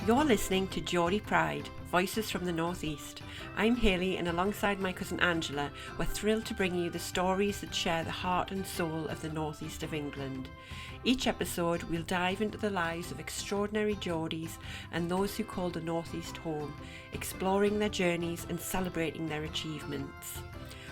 You're listening to Geordie Pride, Voices from the Northeast. I'm Hayley, and alongside my cousin Angela, we're thrilled to bring you the stories that share the heart and soul of the northeast of England. Each episode, we'll dive into the lives of extraordinary Geordies and those who call the northeast home, exploring their journeys and celebrating their achievements.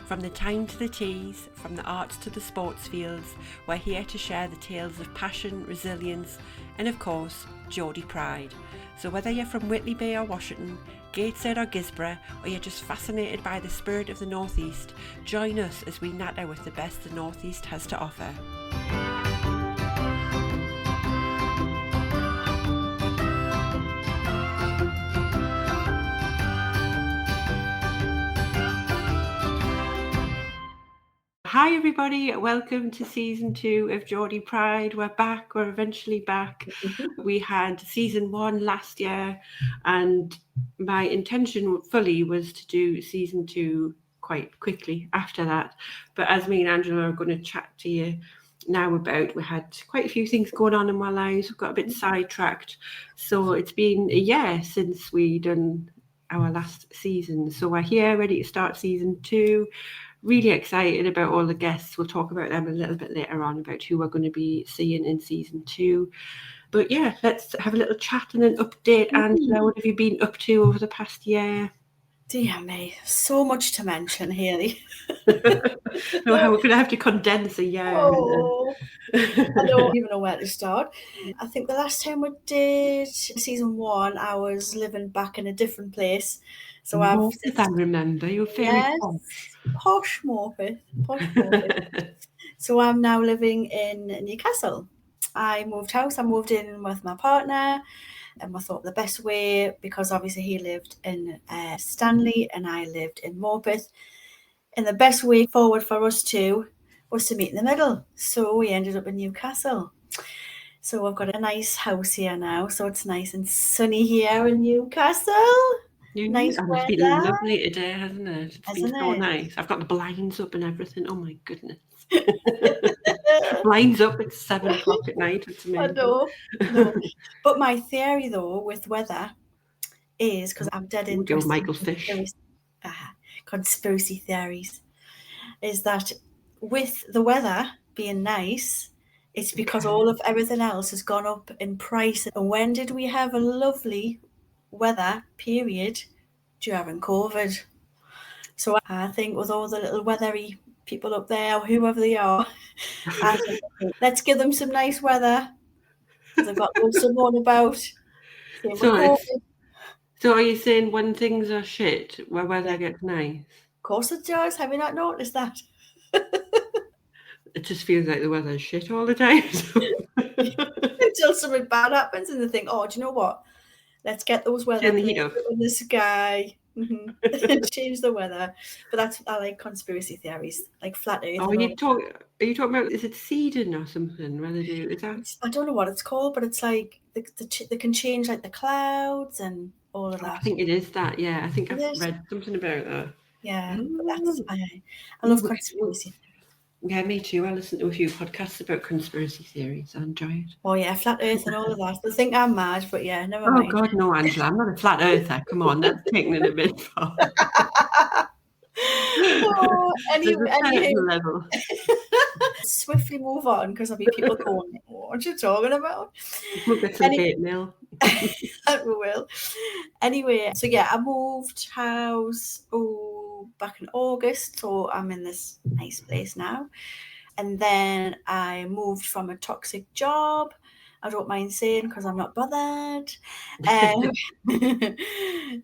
From the town to the tease, from the arts to the sports fields, we're here to share the tales of passion, resilience, and of course, Geordie Pride. So whether you're from Whitley Bay or Washington, Gateshead or Gisborough, or you're just fascinated by the spirit of the Northeast, join us as we natter with the best the Northeast has to offer. Hi everybody, welcome to season 2 of Geordie Pride. We're back, we're eventually back. We had season 1 last year, and my intention fully was to do season 2 quite quickly after that. But as me and Angela are going to chat to you now about, we had quite a few things going on in our lives. We've got a bit sidetracked. So it's been a year since we done our last season. So we're here ready to start season 2. Really excited about all the guests. We'll talk about them a little bit later on about who we're going to be seeing in season 2. But yeah, let's have a little chat and an update. Angela, what have you been up to over the past year? Dear me, so much to mention, Hayley. No, we're going to have to condense a year. I don't even know where to start. I think the last time we did season 1, I was living back in a different place. So I remember, you were very posh Morpeth. So I'm now living in Newcastle. I moved house. I moved in with my partner, and I thought the best way, because obviously he lived in Stanley and I lived in Morpeth, and the best way forward for us two was to meet in the middle. So we ended up in Newcastle. So I've got a nice house here now. So it's nice and sunny here in Newcastle. Nice and weather. It's been lovely today, hasn't it? It's been so it? nice. I've got the blinds up and everything. Oh my goodness. Blinds up at 7 o'clock at night. It's amazing. I know. No. But my theory though with weather is, because I'm dead interested Michael Fish. Conspiracy theories, is that with the weather being nice, it's because all of everything else has gone up in price. And when did we have a lovely weather period? During COVID. So I think with all the little weathery people up there, or whoever they are, I think, let's give them some nice weather. They've got someone about. So are you saying when things are shit, where weather gets nice? Of course it does. Have you not noticed that? It just feels like the weather's shit all the time. Until something bad happens and they think, oh, do you know what? Let's get those weather in the sky. Change the weather. But I like conspiracy theories, like flat Earth. Are you talking about, is it seeding or something? I don't know what it's called, but it's like they can change like the clouds and all of that. I think it is that, yeah. I think I've read something about that. Yeah, but I love conspiracy theories. Yeah, me too. I listen to a few podcasts about conspiracy theories. I enjoy it. Oh yeah, flat Earth and all of that. They think I'm mad, but yeah, never mind. Oh God, no, Angela, I'm not a flat earther. Come on, that's taking it a bit far. Anyway, level. Swiftly move on, because there'll be people going, what are you talking about? We'll get some hate mail. We will. Anyway, so yeah, I moved house back in August, so I'm in this nice place now. And then I moved from a toxic job. I don't mind saying, because I'm not bothered.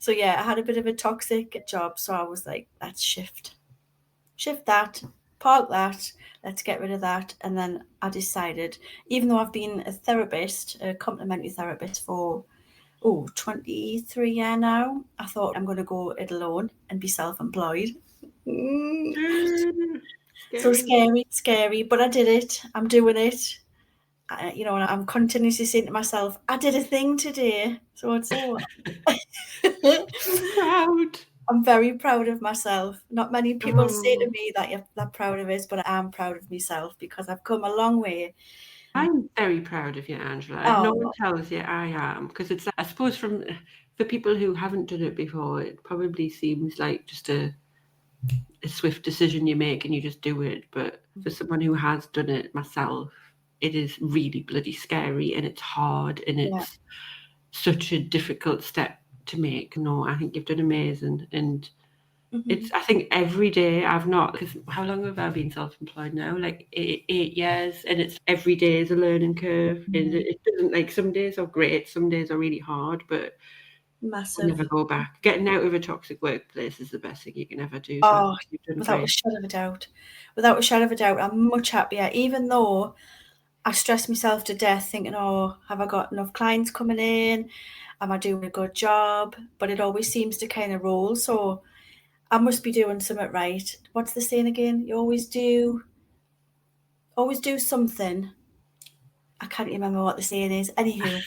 So yeah, I had a bit of a toxic job, so I was like, let's shift that, park that, let's get rid of that. And then I decided, even though I've been a therapist, a complementary therapist for 23 years now, I thought I'm going to go it alone and be self-employed. So scary, but I did it. I'm doing it. I'm continuously saying to myself, I did a thing today. So it's all. Proud. I'm very proud of myself. Not many people say to me that you're that proud of it, but I am proud of myself because I've come a long way. I'm very proud of you, Angela. If no one Oh, tells you, I am, because it's, I suppose, for people who haven't done it before, it probably seems like just a swift decision you make and you just do it. But for someone who has done it, myself, it is really bloody scary and it's hard and yeah. it's such a difficult step to make. No, I think you've done amazing. And Mhm. it's, I think every day I've not, because how long have I been self-employed now? Like 8 years, and it's every day is a learning curve. And it doesn't, like, some days are great, some days are really hard, but we'll Massive. never go back. Getting out of a toxic workplace is the best thing you can ever do. So I Oh, think you've done without a great. shadow of a doubt. Without a shadow of a doubt, I'm much happier, even though I stress myself to death thinking, oh, have I got enough clients coming in? Am I doing a good job? But it always seems to kind of roll. So I must be doing something right. What's the saying again? You always do something. I can't remember what the saying is. Anywho,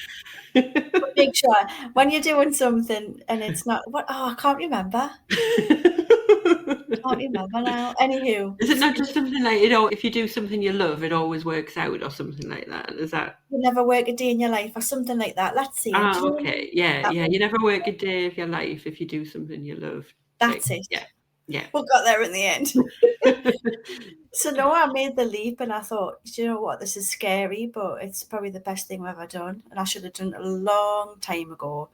but make sure when you're doing something and it's not what, oh, I can't remember. Can't remember now. Anywho, Is it not just something like, if you do something you love, it always works out, or something like that? Is that? you never work a day in your life or something like that. Let's see. And do Ah, you know okay. Yeah, that yeah. one? You never work a day of your life if you do something you love. Like, That's it. yeah, yeah. We got there in the end. So no, I made the leap and I thought, do you know what? This is scary, but it's probably the best thing I've ever done. And I should have done it a long time ago.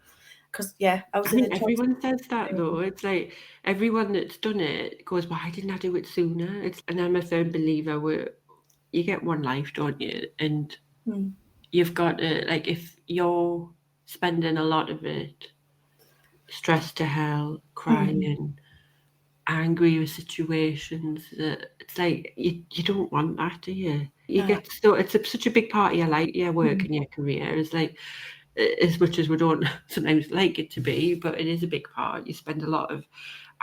Because yeah, I I was in a think toxic everyone says that though. environment. It's like everyone that's done it goes, "Why didn't I do it sooner?" And I'm a firm believer where you get one life, don't you? And Hmm. you've got to, like, if you're spending a lot of it stressed to hell, Mhm. crying, angry with situations, that it's like you don't want that, do you? You No. get, so it's such a big part of your life, your work Mhm. and your career. It's like, as much as we don't sometimes like it to be, but it is a big part. You spend a lot of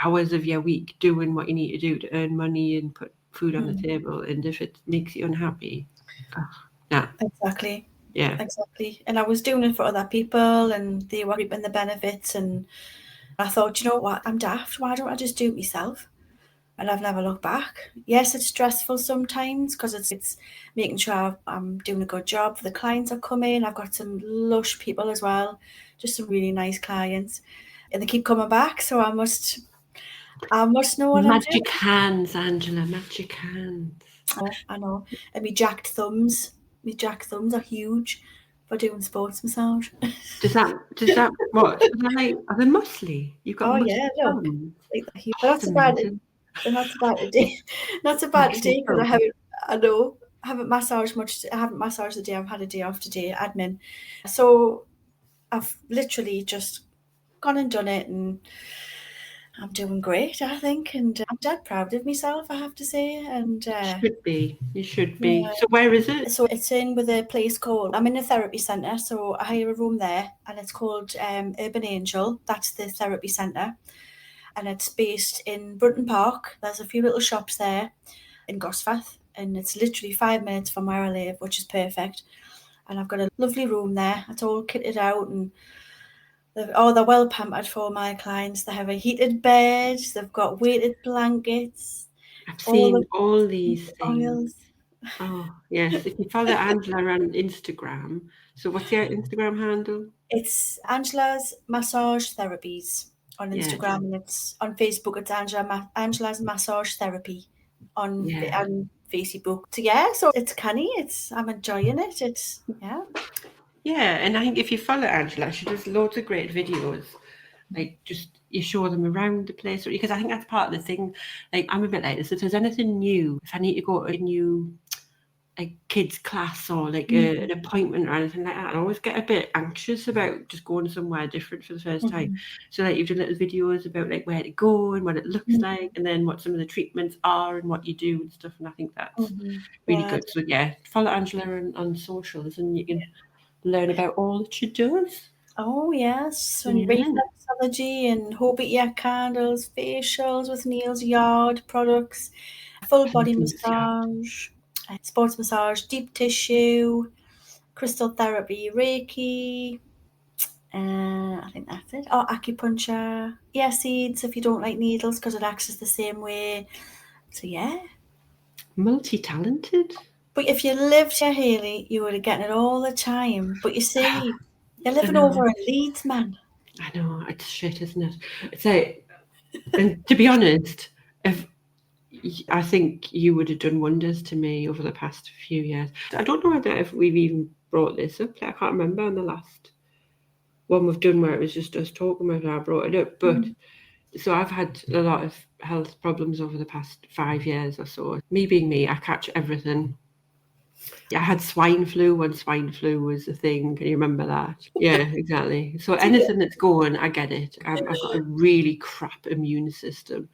hours of your week doing what you need to do to earn money and put food on the Mhm. table. And if it makes you unhappy, ugh, nah, Exactly. yeah. Exactly. And I was doing it for other people and they were reaping the benefits. And I thought, you know what? I'm daft. Why don't I just do it myself? And I've never looked back. Yes, it's stressful sometimes because it's making sure I'm doing a good job for the clients that come in. I've got some lush people as well, just some really nice clients, and they keep coming back. So I must know what I'm doing. Magic hands, Angela, magic hands. I know. And me jack thumbs are huge for doing sports massage. Does that what? Are they muscly? You've got Oh muscly yeah, look, thumbs. like they're huge. But Oh, not that's so bad. amazing. They're not so bad today. Not so bad Muscly today because I thumbs. haven't. I know. I haven't massaged much. I haven't massaged the day. I've had a day off today, admin. So I've literally just gone and done it, and I'm doing great, I think, and I'm dead proud of myself, I have to say. And Should be. You should be. yeah, So where is it? so it's in with a place called. I'm in a therapy centre, so I hire a room there, and it's called Urban Angel. That's the therapy centre, and it's based in Brunton Park. There's a few little shops there in Gosforth, and it's literally 5 minutes from where I live, which is perfect. And I've got a lovely room there. It's all kitted out, and they're well pampered for my clients. They have a heated bed. They've got weighted blankets. I've All seen the all these things. oils. Oh, yes. If you follow Angela on Instagram, so what's your Instagram handle? It's Angela's Massage Therapies on Yeah, Instagram, and it's on Facebook. It's Angela's Massage Therapy yeah. on Facebook. So yeah, so it's canny. I'm enjoying it. It's yeah. Yeah, and I think if you follow Angela, she does loads of great videos. Like, just you show them around the place, because I think that's part of the thing. Like, I'm a bit like this. If there's anything new, if I need to go to a new, like, kids class, or like Mhm, an appointment or anything like that, I always get a bit anxious about just going somewhere different for the first time. mhm, So, like, you've done little videos about, like, where to go and what it looks mhm, like, and then what some of the treatments are and what you do and stuff. And I think that's mhm. really Yeah, good. So yeah, follow Angela on socials and you can learn about all that she does. oh yes, and Yeah. reflexology and Hobie candles, facials with nails, yard products, full body Everything's yeah. massage, sports massage, deep tissue, crystal therapy, Reiki. I think that's it. Oh, acupuncture, ear seeds if you don't like needles because it acts as the same way. So yeah, Multi-talented. But if you lived here, Hayley, you would have gotten it all the time. But you see, you're I living know, over in Leeds, man. I know, it's shit, isn't it? It's like, and to be honest, if I think you would have done wonders to me over the past few years. I don't know whether if we've even brought this up. I can't remember on the last one we've done where it was just us talking whether I brought it up. But so I've had a lot of health problems over the past 5 years or so. Me being me, I catch everything. I had swine flu when swine flu was a thing. Can you remember that? Yeah, exactly. So anything that's going, I get it. I've got a really crap immune system.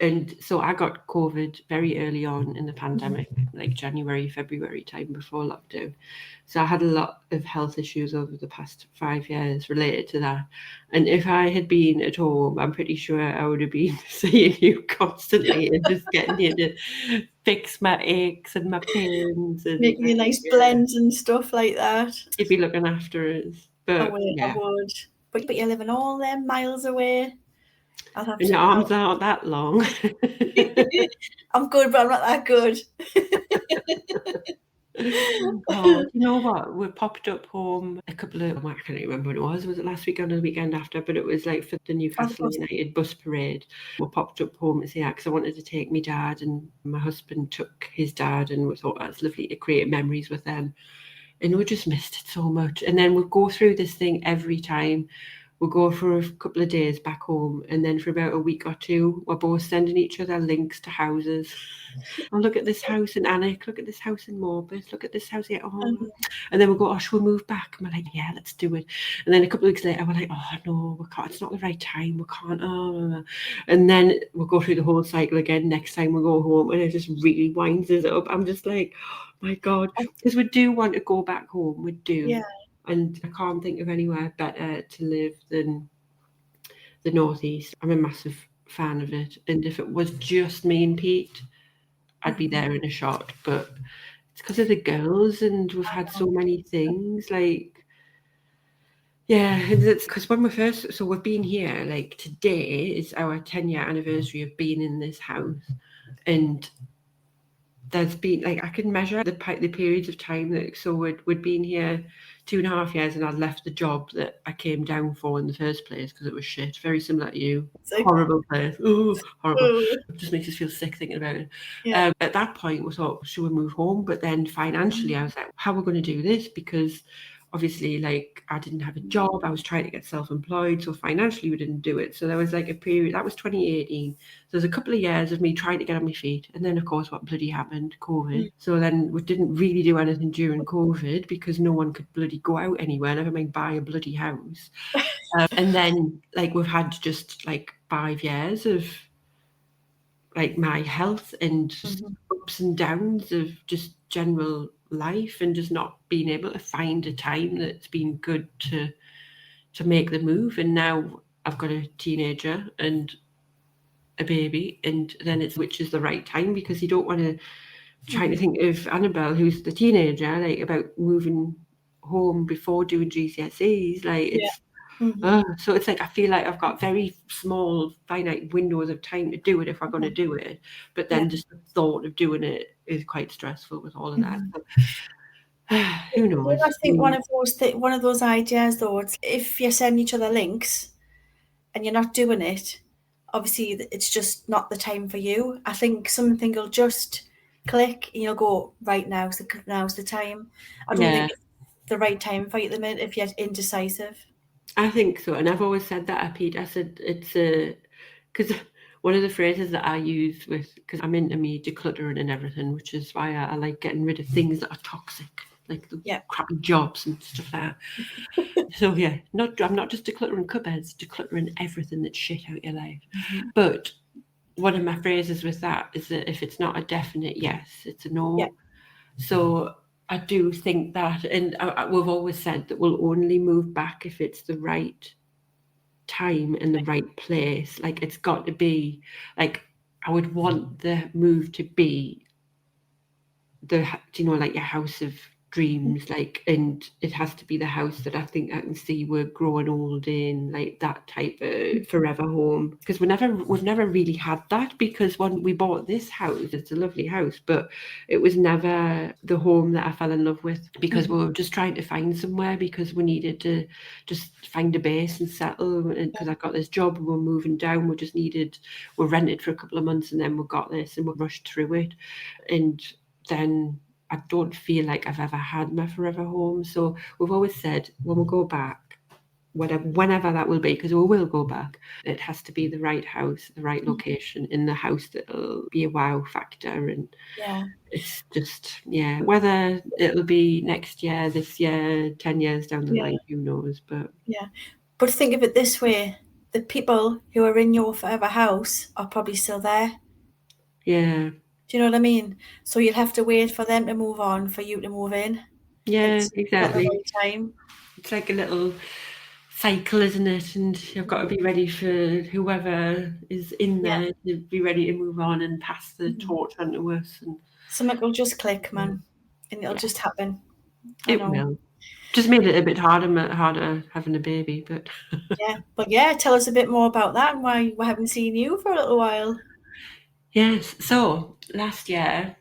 And so I got COVID very early on in the pandemic, like January, February time before lockdown. So I had a lot of health issues over the past 5 years related to that. And if I had been at home, I'm pretty sure I would have been seeing you constantly and just getting you to fix my aches and my pains. And Making you nice blends and stuff like that. you'd be looking after us. I But would, yeah, I would. But you're living all them miles away. I'll have and to. your arms aren't that long. I'm good, but I'm not that good. Oh, you know what? We popped up home a couple of, I can't remember when it was. Was it last weekend or the weekend after? But it was like for the Newcastle United bus parade. We popped up home to see that because I wanted to take my dad, and my husband took his dad, and we thought that's lovely to create memories with them. And we just missed it so much. And then we'll go through this thing every time. We'll go for a couple of days back home, and then for about a week or two, we're both sending each other links to houses. Oh, look at this house in Alnwick, look at this house in Morbus, look at this house here. Oh. And then we'll go, oh, shall we move back? And we're like, yeah, let's do it. And then a couple of weeks later, we're like, oh, no, we can't. It's not the right time. We can't. Oh. And then we'll go through the whole cycle again next time we go home, and it just really winds us up. I'm just like, oh, my God. Because we do want to go back home. We do. Yeah. And I can't think of anywhere better to live than the Northeast. I'm a massive fan of it. And if it was just me and Pete, I'd be there in a shot. But it's because of the girls, and we've had so many things. Like, yeah, it's because when we've been here, like today is our 10-year anniversary of being in this house. And there's been, like, I can measure the periods of time that, so we'd been here 2.5 years, and I'd left the job that I came down for in the first place because it was shit. Very similar to you. Horrible place. Oh, horrible. It just makes us feel sick thinking about it. Yeah. At that point, we thought, should we move home? But then financially, I was like, how are we going to do this? Because obviously, like, I didn't have a job. I was trying to get self-employed. So financially, we didn't do it. So there was like a period, that was 2018. So there's a couple of years of me trying to get on my feet. And then, of course, what bloody happened? COVID. So then we didn't really do anything during COVID because no one could bloody go out anywhere, never mind buy a bloody house. And then, like, we've had just like 5 years of like my health and just ups and downs of just general life, and just not being able to find a time that's been good to make the move. And now I've got a teenager and a baby, and then it's which is the right time, because you don't want to try to think of Annabelle, who's the teenager, like about moving home before doing GCSEs. Like, it's so it's like I feel like I've got very small finite windows of time to do it if I'm going to do it, but then just the thought of doing it is quite stressful with all of that. Who knows? I think one of those ideas, though, it's if you're sending each other links and you're not doing it, obviously it's just not the time for you. I think something will just click and you'll go, right, now's the time. I don't think it's the right time for you at the minute if you're indecisive. I think so, and I've always said that, Pete. I said it's because one of the phrases that I use because I'm into me decluttering and everything, which is why I like getting rid of things that are toxic, like the crappy jobs and stuff like that. So yeah, I'm not just decluttering cupboards, decluttering everything that's shit out your life. But one of my phrases with that is that if it's not a definite yes, it's a no. So I do think that, and we've always said that we'll only move back if it's the right time and the right place. Like, it's got to be, like, I would want the move to be like your house of dreams, like, and it has to be the house that I think I can see we're growing old in, like that type of forever home. Because we've never really had that, because when we bought this house, it's a lovely house, but it was never the home that I fell in love with, because we were just trying to find somewhere, because we needed to just find a base and settle. And because I got this job and we're moving down, we rented for a couple of months, and then we got this and we rushed through it. And then I don't feel like I've ever had my forever home. So we've always said, when we go back, whenever that will be, because we will go back, it has to be the right house, the right location, in the house that'll be a wow factor. And it's just, whether it'll be next year, this year, 10 years down the line, who knows. But think of it this way, the people who are in your forever house are probably still there. Yeah. Do you know what I mean? So you'll have to wait for them to move on for you to move in. Yeah, exactly. Not the right time. It's like a little cycle, isn't it? And you've got to be ready for whoever is in there to be ready to move on and pass the torch on to us. And something will just click, man, and it'll just happen. It will. Just made it a bit harder having a baby, but tell us a bit more about that and why we haven't seen you for a little while. Yes. So last year,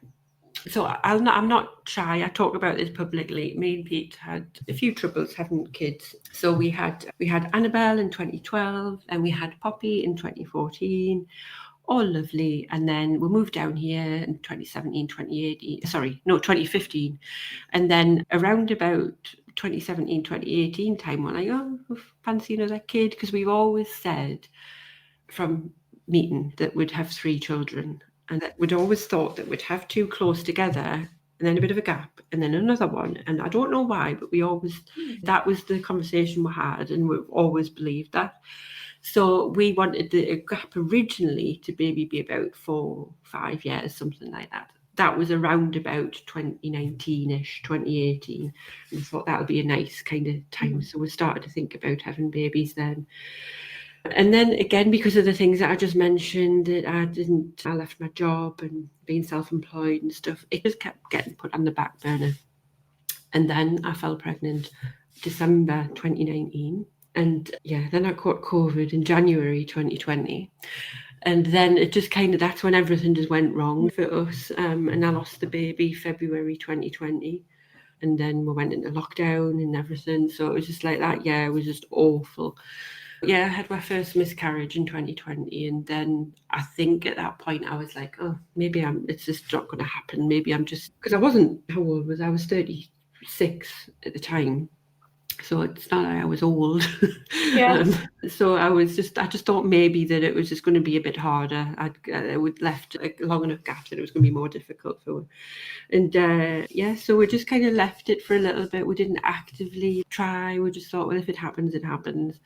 I'm not shy. I talk about this publicly. Me and Pete had a few troubles having kids. So we had Annabelle in 2012, and we had Poppy in 2014. All lovely. And then we moved down here in 2015. And then around about 2017, 2018 time, we're like, oh, fancy another kid, because we've always said from meeting that we'd have 3 children, and that we'd always thought that we'd have 2 close together, and then a bit of a gap, and then another one. And I don't know why, but that was the conversation we had, and we've always believed that. So we wanted the gap originally to maybe be about 4-5 years, something like that. That was around about 2019-ish, 2018. And I thought that would be a nice kind of time. So we started to think about having babies then. And then again, because of the things that I just mentioned, that I left my job and being self-employed and stuff, it just kept getting put on the back burner. And then I fell pregnant December 2019. And then I caught COVID in January 2020. And then it just that's when everything just went wrong for us. And I lost the baby February 2020. And then we went into lockdown and everything. So it was just like that. It was just awful. I had my first miscarriage in 2020. And then I think at that point I was like, oh, maybe it's just not going to happen. Maybe I'm just, because I wasn't, how old was I? I was 36 at the time. So it's not like I was old. So I just thought maybe that it was just going to be a bit harder. I would left a long enough gap that it was going to be more difficult for her. And so we just kind of left it for a little bit. We didn't actively try. We just thought, well, if it happens, it happens.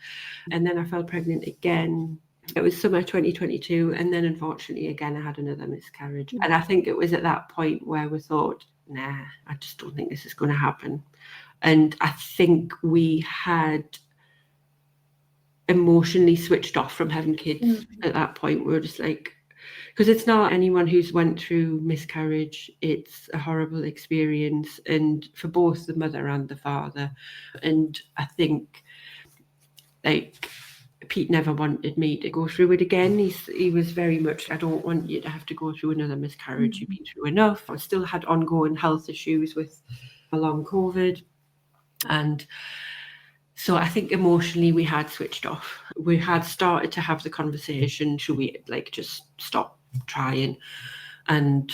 And then I fell pregnant again. It was summer 2022. And then unfortunately, again, I had another miscarriage. And I think it was at that point where we thought, nah, I just don't think this is going to happen. And I think we had emotionally switched off from having kids at that point. We were just like, because it's not anyone who's went through miscarriage, it's a horrible experience, and for both the mother and the father. And I think, like, Pete never wanted me to go through it again. He was very much, I don't want you to have to go through another miscarriage. You've been through enough. I still had ongoing health issues with long COVID. And so I think emotionally we had switched off. We had started to have the conversation, should we just stop trying? And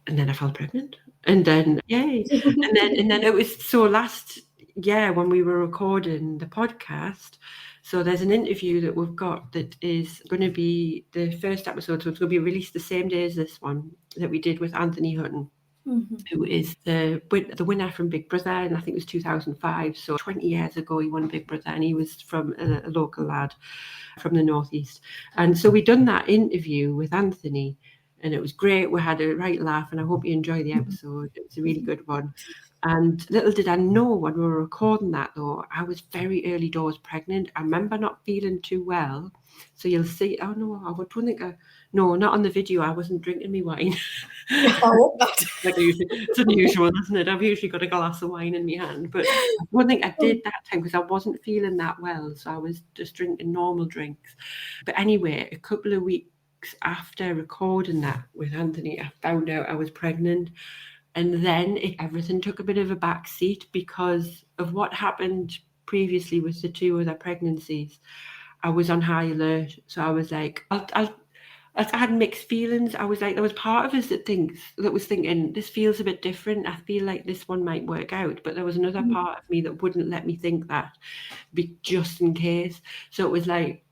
then I fell pregnant. And then yay. and then it was so last year when we were recording the podcast. So there's an interview that we've got that is going to be the first episode. So it's going to be released the same day as this one that we did with Anthony Hutton. Who is the winner from Big Brother, and I think it was 2005. So 20 years ago he won Big Brother, and he was from a local lad from the northeast. And so we done that interview with Anthony, and it was great. We had a right laugh, and I hope you enjoy the episode. It was a really good one. And little did I know when we were recording that, though, I was very early doors pregnant. I remember not feeling too well. So you'll see, oh no, I don't think No, not on the video. I wasn't drinking me wine. I hope not. Like it's unusual, isn't it? I've usually got a glass of wine in my hand, but one thing I did that time because I wasn't feeling that well, so I was just drinking normal drinks. But anyway, a couple of weeks after recording that with Anthony, I found out I was pregnant, and then everything took a bit of a back seat because of what happened previously with the 2 other pregnancies. I was on high alert, so I was like, I had mixed feelings. I was like, there was part of us that was thinking this feels a bit different. I feel like this one might work out, but there was another part of me that wouldn't let me think that, just in case. So it was like,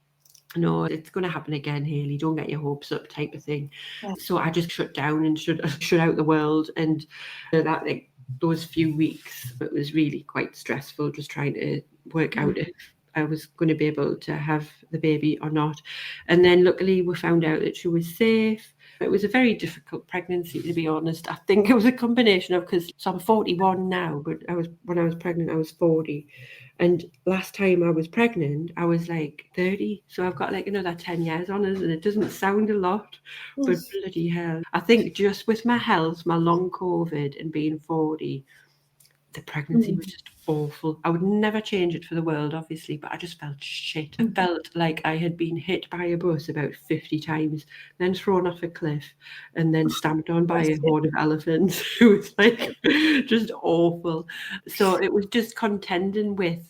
no, it's going to happen again, Hayley. Don't get your hopes up, type of thing. Yeah. So I just shut down and shut out the world, and that those few weeks, it was really quite stressful, just trying to work out if I was going to be able to have the baby or not. And then luckily we found out that she was safe. It was a very difficult pregnancy, to be honest. I think it was a combination of, so I'm 41 now, but when I was pregnant, I was 40. And last time I was pregnant, I was like 30. So I've got like another 10 years on us, and it doesn't sound a lot, but bloody hell. I think just with my health, my long COVID and being 40, the pregnancy was just awful. I would never change it for the world, obviously, but I just felt shit. I felt like I had been hit by a bus about 50 times, then thrown off a cliff, and then stamped on by a horde of elephants. It was like just awful. So it was just contending with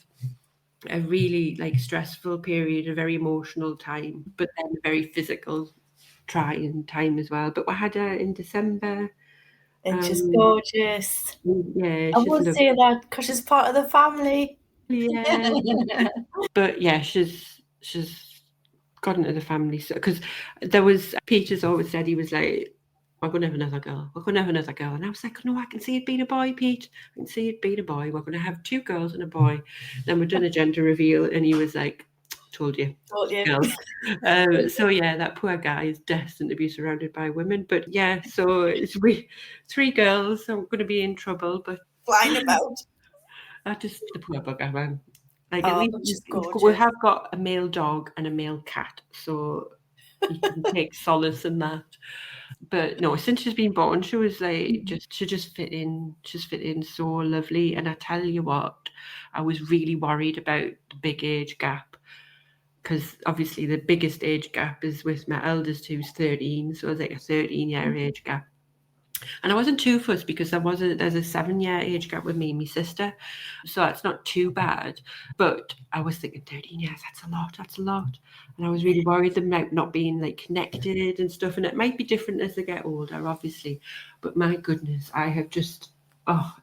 a really like stressful period, a very emotional time, but then a very physical, trying time as well. But we had her in December. And she's gorgeous. Yeah, I will say that because she's part of the family. Yeah. But yeah, she's got into the family. So because there was, Peter's always said, he was like, we're going to have another girl. We're going to have another girl. And I was like, no, I can see it being a boy, Pete. I can see it being a boy. We're going to have 2 girls and a boy. Then we're doing a gender reveal, and he was like, told you. Girls. So yeah, that poor guy is destined to be surrounded by women. But yeah, so it's 3 girls. So I'm going to be in trouble. But flying about. The poor bugger, man. Like at least we have got a male dog and a male cat, so you can take solace in that. But no, since she's been born, she was like she just fit in. She's fit in so lovely. And I tell you what, I was really worried about the big age gap, because obviously the biggest age gap is with my eldest, who's 13. So it's like a 13-year age gap. And I wasn't too fussed because there's a 7-year age gap with me and my sister. So that's not too bad. But I was thinking 13 years, that's a lot. And I was really worried about not being like connected and stuff. And it might be different as they get older, obviously. But my goodness, I have just,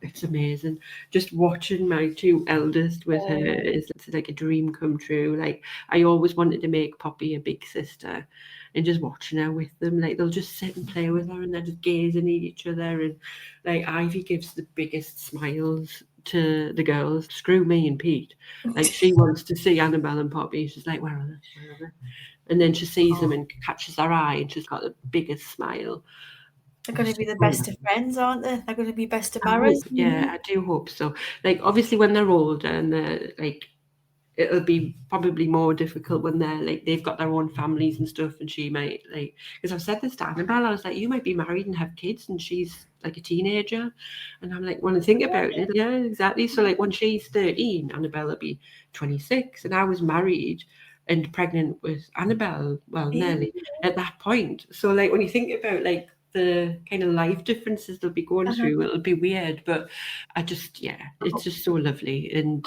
it's amazing. Just watching my 2 eldest with her is like a dream come true. Like I always wanted to make Poppy a big sister. And just watching her with them, like they'll just sit and play with her, and they're just gazing at each other. And like Ivy gives the biggest smiles to the girls. Screw me and Pete. Like she wants to see Annabelle and Poppy. She's like, where are they? And then she sees them and catches her eye, and she's got the biggest smile. They're going to be the best of friends, aren't they? They're going to be best of marriage. Yeah, I do hope so. Like obviously when they're older and they're like, it'll be probably more difficult when they're like they've got their own families and stuff, and she might like, because I've said this to Annabelle, I was like, you might be married and have kids, and she's like a teenager, and I'm like, when I think about it, yeah, exactly. So like when she's 13, Annabelle will be 26, and I was married and pregnant with Annabelle, well, nearly at that point. So like when you think about like the kind of life differences they'll be going through, it'll be weird, but I just, it's just so lovely. And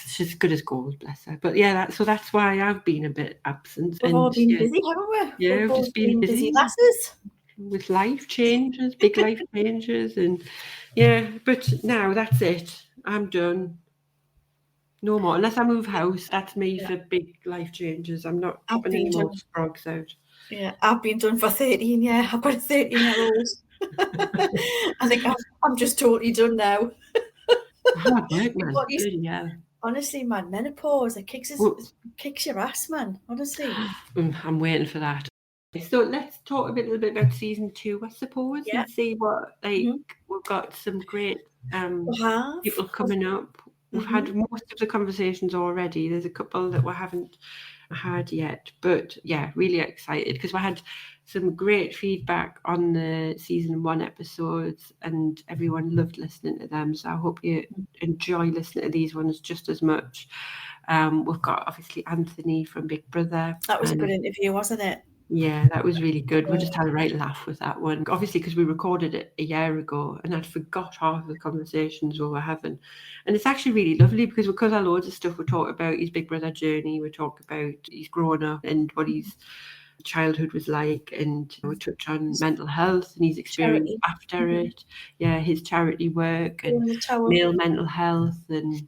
she's good as gold, bless her. But yeah, that's why I've been a bit absent. We've all been busy, haven't we? Yeah, we've just been busy lasses with life changes, big life changes, and but now that's it. I'm done. No more, unless I move house. That's me for big life changes. I'm not popping any more frogs out. Yeah, I've been done for 13 years. I've got a 13-year-old. I think I'm just totally done now. Hard work, man. Honestly, man, menopause, it kicks your ass, man. Honestly. I'm waiting for that. So let's talk a little bit about season 2, I suppose, and see what we've got some great people coming up. We've had most of the conversations already. There's a couple that we haven't had yet, but yeah, really excited because we had some great feedback on the season 1 episodes and everyone loved listening to them. So I hope you enjoy listening to these ones just as much. We've got obviously Anthony from Big Brother. That was a good interview, wasn't it? Yeah, that was really good. We just had a right laugh with that one. Obviously, because we recorded it a year ago and I'd forgot half of the conversations we were having. And it's actually really lovely because we cover loads of stuff. We talk about his Big Brother journey. We talk about his growing up and what his childhood was like. And we touch on mental health and his experience after it. Yeah, his charity work and male mental health. And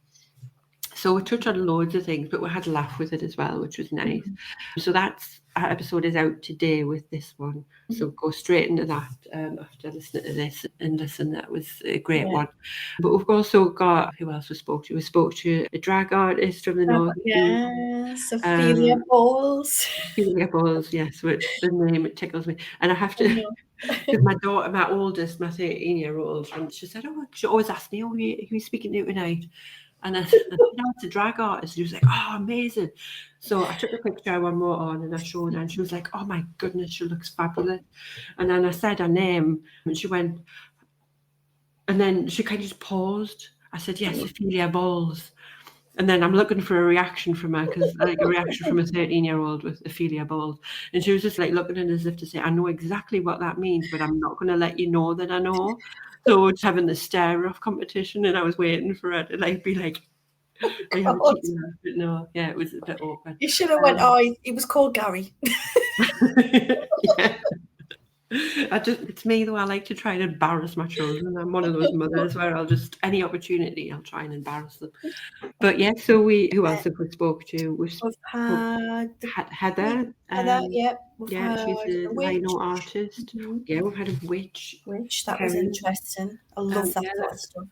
so we touch on loads of things, but we had a laugh with it as well, which was nice. So that's our episode is out today with this one. So go straight into that after listening to this and listen. That was a great one. But we've also got, who else we spoke to? We spoke to a drag artist from the North. Yes, Ophelia Balls. Ophelia Balls, yes, which the name, it tickles me. And I have to, because my daughter, my oldest, my 13-year-old, and she said, oh, she always asked me, oh, who are you speaking to tonight? And I said, no, it's a drag artist. She was like, oh, amazing. So I took a picture one more on and I showed her and she was like, oh my goodness, she looks fabulous. And then I said her name and she went, and then she kind of just paused. I said, yes, Ophelia Balls. And then I'm looking for a reaction from her, because like a reaction from a 13-year-old with Ophelia Balls. And she was just like looking at it as if to say, I know exactly what that means, but I'm not going to let you know that I know. So we're just having the stare-off competition, and I was waiting for her to like be like, I have a cheating laugh, but no, yeah, it was a bit awkward. You should have went, oh, he was called Gary. Yeah. It's me though. I like to try and embarrass my children. I'm one of those mothers where I'll just, any opportunity, I'll try and embarrass them. But yeah, so who else have we spoke to? We've had Heather. Yeah, she's a lino artist. Yeah, we've had a witch. That was interesting. I love that sort of stuff.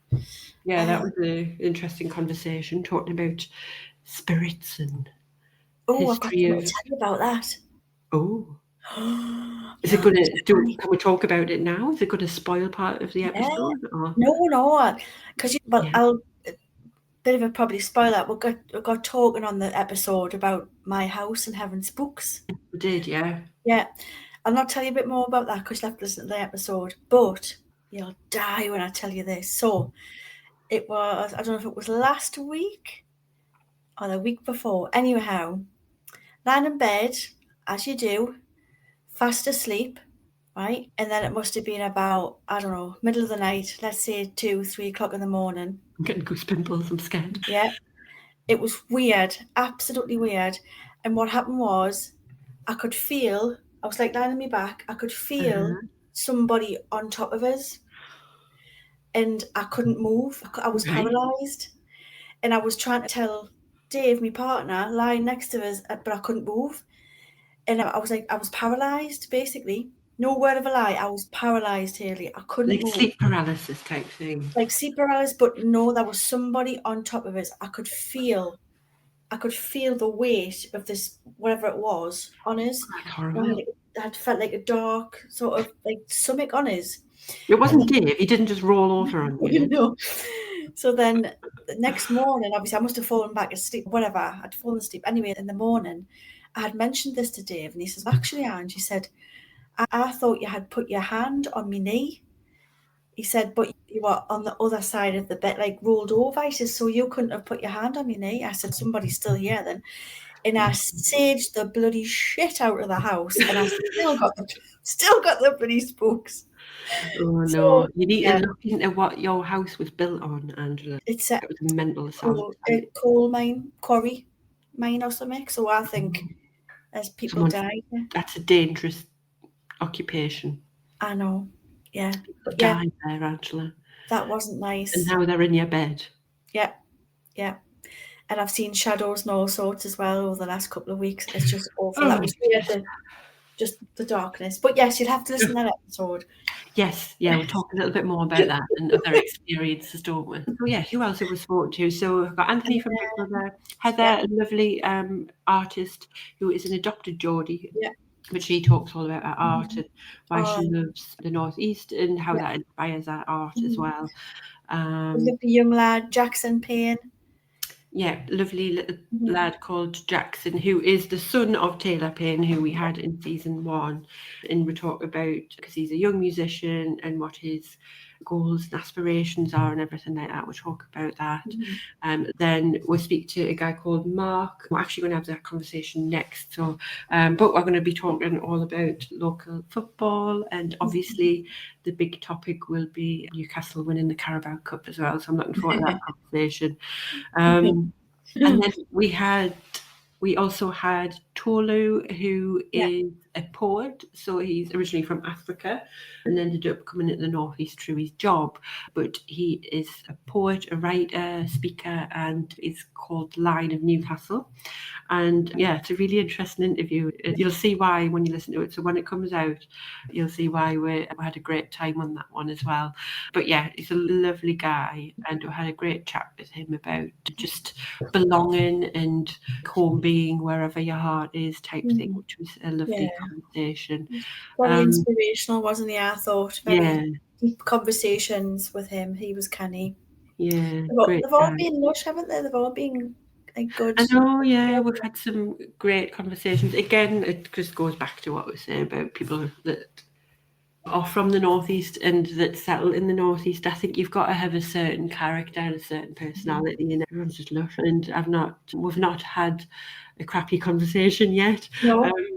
Yeah, that was an interesting conversation, talking about spirits and history. I've got to tell you about that. Oh. Is it going to can we talk about it now? Is it going to spoil part of the episode? Or? No, because I'll bit of a probably spoiler. We got talking on the episode about my house and having spooks. We did, yeah. Yeah, I'll not tell you a bit more about that because you have to listen to the episode. But you'll die when I tell you this. So it was, I don't know if it was last week or the week before. Anyhow, lying in bed as you do, fast asleep, right? And then it must have been about, I don't know, middle of the night, let's say 2-3 o'clock in the morning. I'm getting goosebumps, I'm scared. Yeah. It was weird, absolutely weird. And what happened was I could feel, I was like lying on my back, I could feel somebody on top of us. And I couldn't move. I was paralysed. And I was trying to tell Dave, my partner, lying next to us, but I couldn't move. And I was like, I was paralysed, basically. No word of a lie. I was paralysed, Hayley. I couldn't move. Like sleep paralysis type thing. Like sleep paralysis, but no, there was somebody on top of us. I could feel the weight of this, whatever it was, on us. That's horrible. I felt like a dark sort of like stomach on us. It wasn't Dave. He didn't just roll over on you. No. So then the next morning, obviously I must have fallen back asleep, whatever. I'd fallen asleep. Anyway, in the morning, I had mentioned this to Dave and he says, actually, Anne, she said, I thought you had put your hand on my knee. He said, but you were on the other side of the bed, like rolled over. He says, so you couldn't have put your hand on your knee. I said, somebody's still here then. And I saged the bloody shit out of the house and I still got the bloody spooks. Oh no! You need to look into what your house was built on, Angela. It was a mental assault. Coal mine, quarry mine or something. So I think as people die. That's a dangerous occupation. I know. Yeah. But died there, Angela. That wasn't nice. And now they're in your bed. Yeah. Yeah. And I've seen shadows and all sorts as well over the last couple of weeks. It's just awful. That was weird. Just the darkness. But yes, you'd have to listen to that episode. Yes, we'll talk a little bit more about that and other experiences, don't we? So yeah, who else have we spoken to? So we've got Anthony from Big Brother, Heather, a lovely artist who is an adopted Geordie. Yeah. But she talks all about her art and why she loves the Northeast and how that inspires her art as well. The young lad, Jackson Payne. Yeah, lovely little lad called Jackson, who is the son of Taylor Payne, who we had in season 1. And we talk about, because he's a young musician and what his goals and aspirations are and everything like that. We'll talk about that. Then we'll speak to a guy called Mark. We're actually going to have that conversation next. So, but we're going to be talking all about local football, and obviously the big topic will be Newcastle winning the Carabao Cup as well. So I'm looking forward to that conversation. And then we also had Tolu, who is a poet. So he's originally from Africa and ended up coming into the Northeast through his job. But he is a poet, a writer, speaker, and is called Line of Newcastle. And yeah, it's a really interesting interview. You'll see why when you listen to it. So when it comes out, you'll see why we had a great time on that one as well. But yeah, he's a lovely guy, and we had a great chat with him about just belonging and home being wherever your heart is type thing, which was a lovely conversation. Very inspirational, wasn't he? I thought very deep conversations with him. He was canny. Yeah, they've all been lush, haven't they? They've all been good. I know, yeah, we've had some great conversations. Again, it just goes back to what we were saying about people that are from the Northeast and that settle in the Northeast. I think you've got to have a certain character and a certain personality, and everyone's just lush. And we've not had a crappy conversation yet,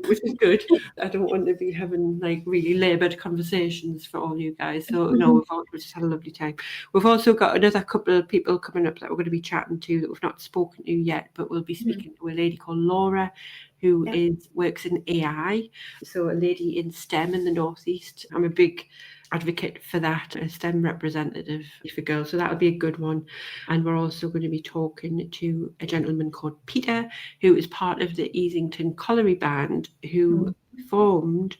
which is good. I don't want to be having like really laboured conversations for all you guys. So no, we've just had a lovely time. We've also got another couple of people coming up that we're going to be chatting to that we've not spoken to yet, but we'll be speaking to a lady called Laura, who works in AI, so a lady in STEM in the Northeast. I'm a big advocate for that, a STEM representative for girls, so that'll be a good one. And we're also going to be talking to a gentleman called Peter, who is part of the Easington Colliery Band, who performed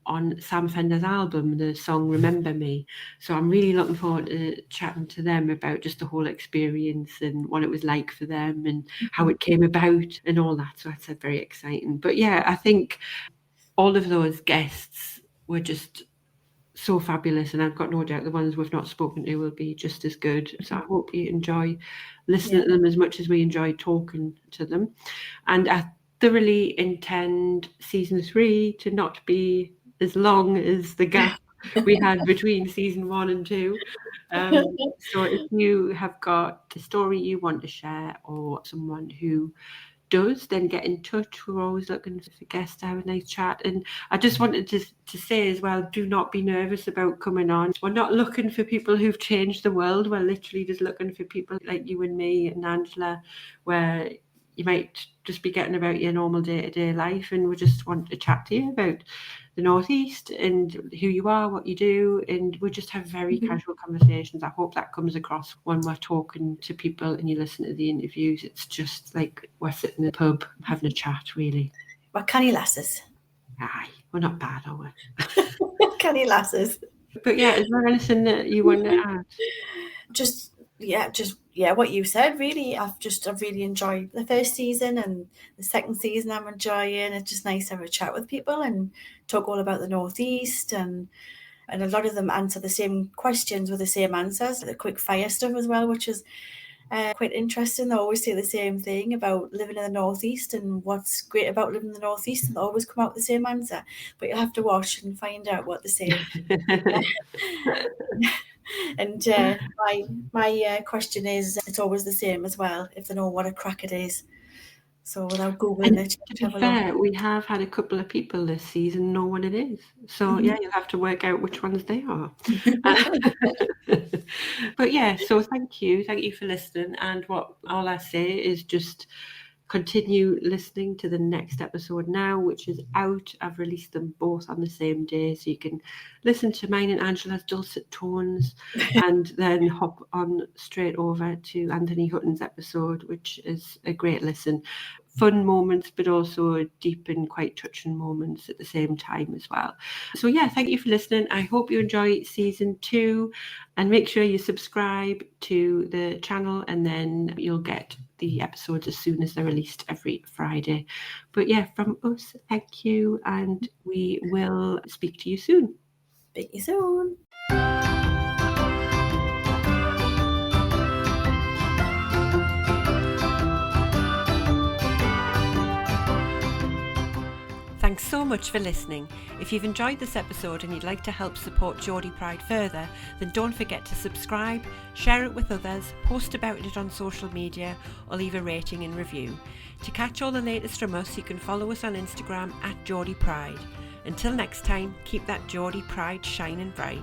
on Sam Fender's album, the song Remember Me. So I'm really looking forward to chatting to them about just the whole experience and what it was like for them and how it came about and all that. So that's very exciting. But yeah, I think all of those guests were just so fabulous, and I've got no doubt the ones we've not spoken to will be just as good. So I hope you enjoy listening to them as much as we enjoy talking to them. And I thoroughly intend season 3 to not be as long as the gap we had between season 1 and 2. So if you have got a story you want to share or someone who does, then get in touch. We're always looking for guests to have a nice chat. And I just wanted to say as well, do not be nervous about coming on. We're not looking for people who've changed the world. We're literally just looking for people like you and me and Angela, where you might just be getting about your normal day-to-day life, and we just want to chat to you about the Northeast and who you are, what you do, and we just have very casual conversations. I hope that comes across when we're talking to people and you listen to the interviews. It's just like we're sitting in a pub having a chat, really. We're canny lasses. Aye, we're not bad, are we? Canny lasses. But yeah, is there anything that you want to add? Just what you said, really. I've really enjoyed the first season, and the second season I'm enjoying. It's just nice to have a chat with people and talk all about the Northeast, and a lot of them answer the same questions with the same answers, the quick fire stuff as well, which is quite interesting. They always say the same thing about living in the Northeast and what's great about living in the Northeast, and they always come out with the same answer, but you have to watch and find out what they say. And my question is, it's always the same as well, if they know what a cracker is. So without Googling it, to be fair, we have had a couple of people this season know what it is. So yeah, you'll have to work out which ones they are. But yeah, so thank you for listening. And all I say is just continue listening to the next episode now, which is out. I've released them both on the same day, so you can listen to mine and Angela's dulcet tones and then hop on straight over to Anthony Hutton's episode, which is a great listen. Fun moments, but also deep and quite touching moments at the same time as well. So yeah, thank you for listening. I hope you enjoy season 2, and make sure you subscribe to the channel, and then you'll get the episodes as soon as they're released every Friday. But yeah, from us, thank you, and we will speak to you soon. Speak to you soon. so much for listening. If you've enjoyed this episode and you'd like to help support Geordie Pride further, then don't forget to subscribe, share it with others, post about it on social media, or leave a rating and review. To catch all the latest from us, you can follow us on Instagram at Geordie Pride. Until next time, keep that Geordie Pride shining bright.